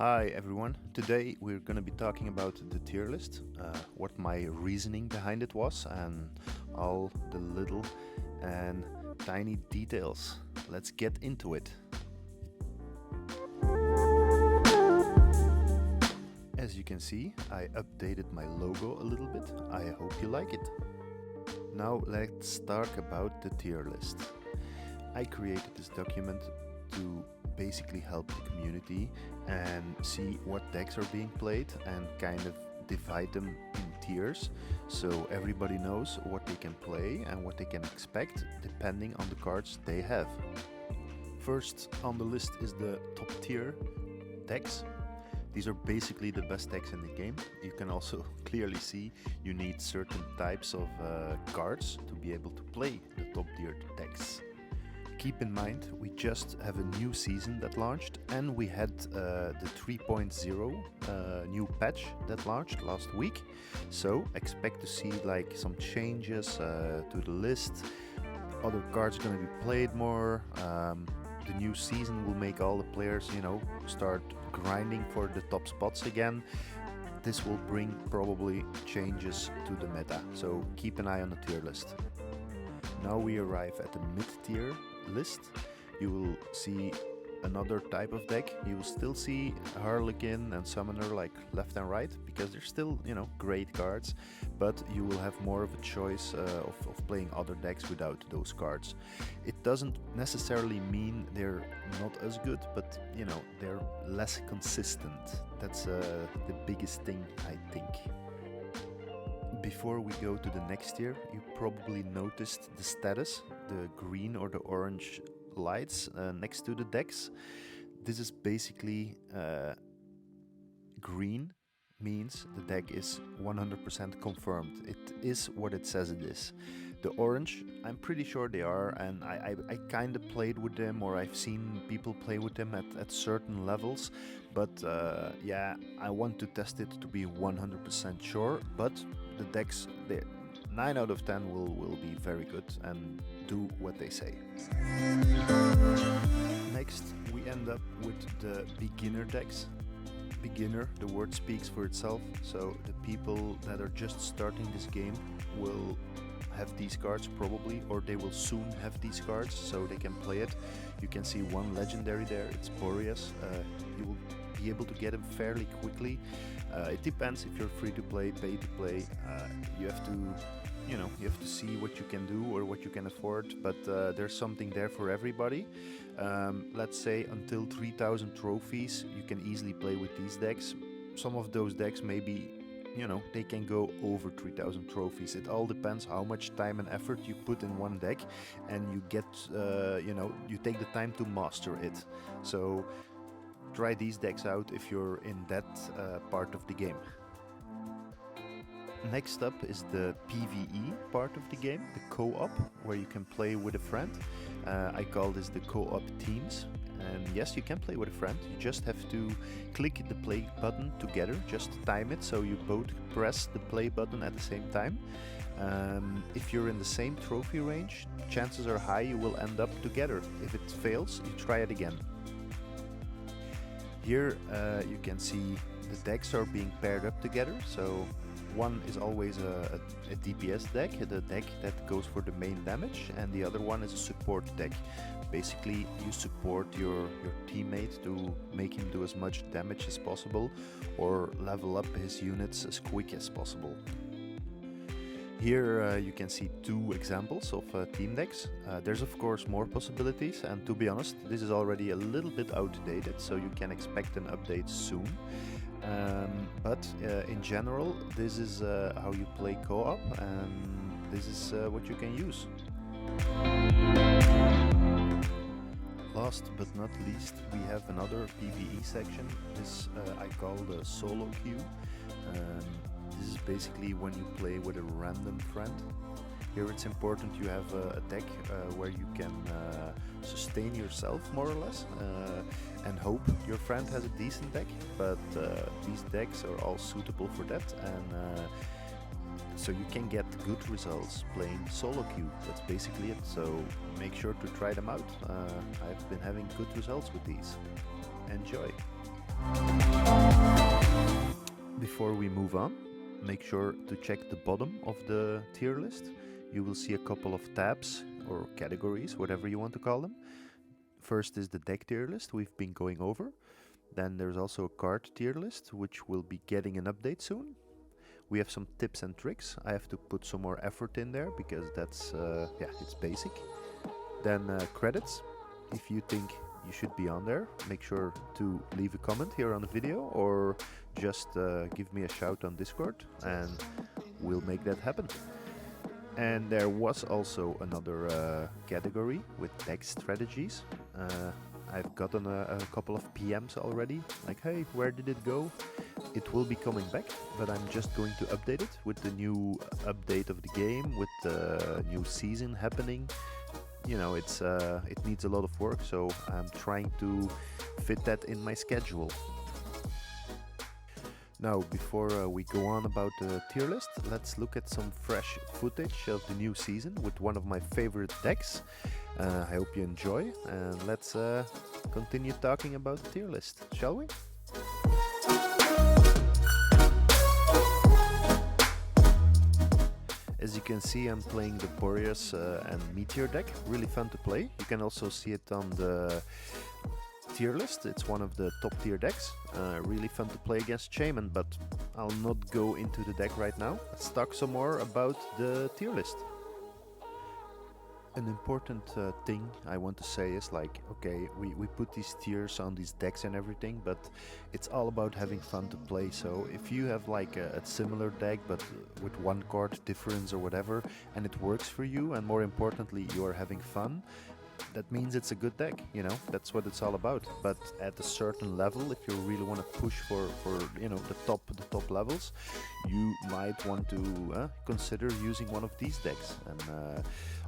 Hi everyone, today we're going to be talking about the tier list, what my reasoning behind it was, and all the little and tiny details. Let's get into it. As you can see, I updated my logo a little bit. I hope you like it. Now let's talk about the tier list. I created this document to basically help the community and see what decks are being played and kind of divide them in tiers so everybody knows what they can play and what they can expect depending on the cards they have. First on the list is the top tier decks. These are basically the best decks in the game. You can also clearly see you need certain types of cards to be able to play the top tier decks. Keep in mind, we just have a new season that launched, and we had the 3.0 new patch that launched last week. So expect to see like some changes to the list. Other cards are going to be played more. The new season will make all the players, start grinding for the top spots again. This will bring probably changes to the meta, so keep an eye on the tier list. Now we arrive at the mid-tier list. You will see another type of deck. You will still see Harlequin and Summoner like left and right because they're still, great cards, but you will have more of a choice of playing other decks without those cards. It doesn't necessarily mean they're not as good, but they're less consistent. That's the biggest thing, I think. Before we go to the next tier, you probably noticed the status, the green or the orange lights next to the decks. This is basically green means the deck is 100% confirmed. It is what it says it is. The orange, I'm pretty sure they are, and I kind of played with them, or I've seen people play with them at certain levels, but I want to test it to be 100% sure, but the decks, 9 out of 10 will be very good and do what they say. Next, we end up with the beginner decks. Beginner, the word speaks for itself, so the people that are just starting this game will have these cards probably, or they will soon have these cards so they can play it. You can see one legendary there, it's Boreas. You will be able to get him fairly quickly. It depends if you're free to play, pay to play. You have to see what you can do or what you can afford, but there's something there for everybody. Let's say until 3000 trophies you can easily play with these decks. Some of those decks maybe they can go over 3000 trophies. It all depends how much time and effort you put in one deck, and you get you take the time to master it. So try these decks out if you're in that part of the game. Next up is the PvE part of the game, the co-op, where you can play with a friend. I call this the co-op teams. And yes, you can play with a friend. You just have to click the play button together, just time it so you both press the play button at the same time. If you're in the same trophy range, chances are high you will end up together. If it fails, you try it again. Here you can see the decks are being paired up together. So one is always a DPS deck, the deck that goes for the main damage, and the other one is a support deck. Basically, you support your teammate to make him do as much damage as possible or level up his units as quick as possible. Here you can see two examples of team decks. There's of course more possibilities, and to be honest, this is already a little bit outdated, so you can expect an update soon. But in general, this is how you play co-op, and this is what you can use. Last but not least, we have another PvE section. This I call the solo queue. This is basically when you play with a random friend. Here it's important you have a deck where you can sustain yourself more or less and hope your friend has a decent deck, but these decks are all suitable for that, and so you can get good results playing solo queue. That's basically it, so make sure to try them out. I've been having good results with these. Enjoy! Before we move on, make sure to check the bottom of the tier list. You will see a couple of tabs or categories, whatever you want to call them. First is the deck tier list we've been going over. Then there's also a card tier list, which will be getting an update soon. We have some tips and tricks. I have to put some more effort in there because that's, it's basic. Then credits. If you think you should be on there, make sure to leave a comment here on the video or just give me a shout on Discord and we'll make that happen. And there was also another category with deck strategies. I've gotten a couple of PMs already, like, hey, where did it go? It will be coming back, but I'm just going to update it with the new update of the game, with the new season happening. You know, it needs a lot of work, so I'm trying to fit that in my schedule. Now, before we go on about the tier list, let's look at some fresh footage of the new season with one of my favorite decks. I hope you enjoy, and let's continue talking about the tier list, shall we? As you can see, I'm playing the Boreas and Meteor deck, really fun to play. You can also see it on the tier list. It's one of the top tier decks, really fun to play against Shaman, but I'll not go into the deck right now. Let's talk some more about the tier list. An important thing I want to say is, like, okay, we put these tiers on these decks and everything, but it's all about having fun to play. So if you have like a similar deck but with one card difference or whatever, and it works for you, and more importantly you are having fun, that means it's a good deck, you know, that's what it's all about. But at a certain level, if you really want to push for you know, the top levels, you might want to consider using one of these decks. And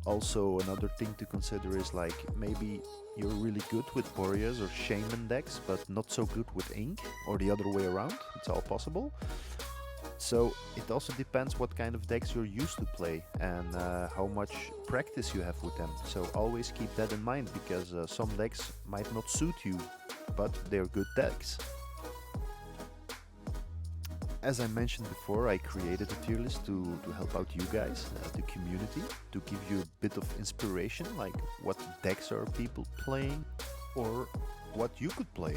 also another thing to consider is, like, maybe you're really good with Boreas or Shaman decks but not so good with Ink, or the other way around. It's all possible. So it also depends what kind of decks you're used to play and how much practice you have with them. So always keep that in mind, because some decks might not suit you, but they're good decks. As I mentioned before, I created a tier list to help out you guys, the community, to give you a bit of inspiration, like what decks are people playing or what you could play.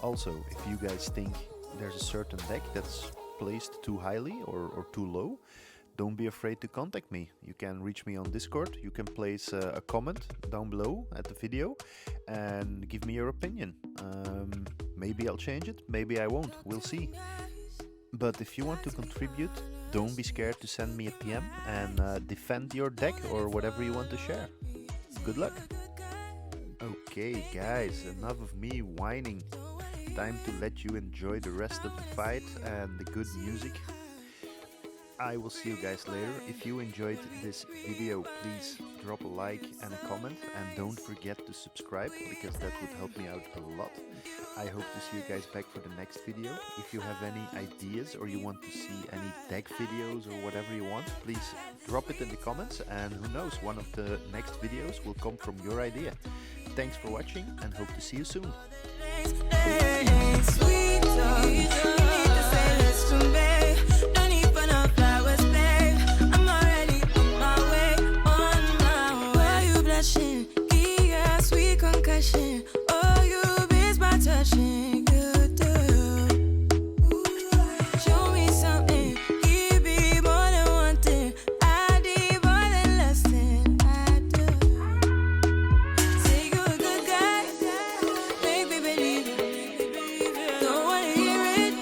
Also, if you guys think there's a certain deck that's placed too highly or too low, don't be afraid to contact me. You can reach me on Discord, you can place a comment down below at the video and give me your opinion. Maybe I'll change it, maybe I won't, we'll see. But if you want to contribute, don't be scared to send me a PM and defend your deck or whatever you want to share. Good luck! Okay guys, enough of me whining. Time to let you enjoy the rest of the fight and the good music. I will see you guys later. If you enjoyed this video, please drop a like and a comment, and don't forget to subscribe, because that would help me out a lot. I hope to see you guys back for the next video. If you have any ideas or you want to see any deck videos or whatever you want, please drop it in the comments, and who knows, one of the next videos will come from your idea. Thanks for watching and hope to see you soon. Don't wanna hear it.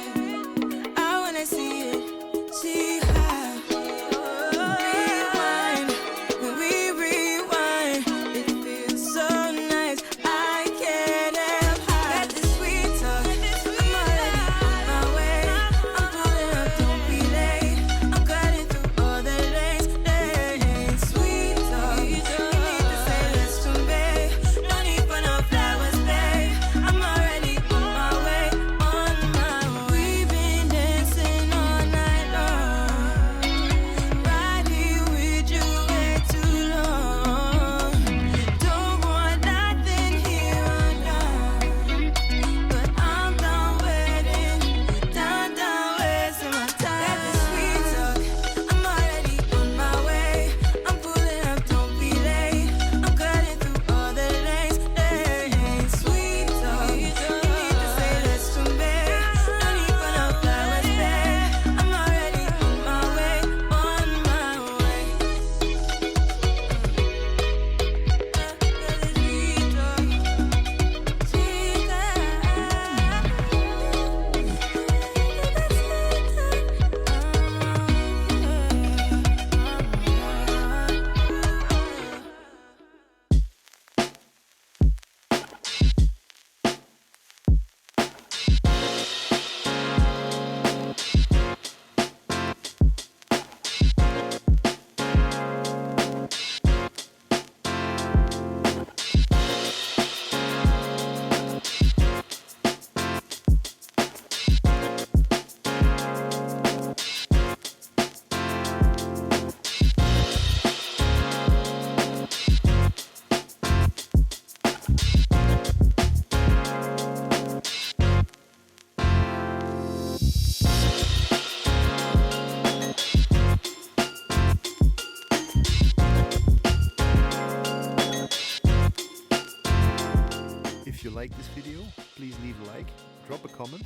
If you like this video, please leave a like, drop a comment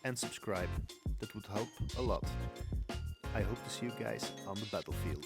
and subscribe. That would help a lot. I hope to see you guys on the battlefield.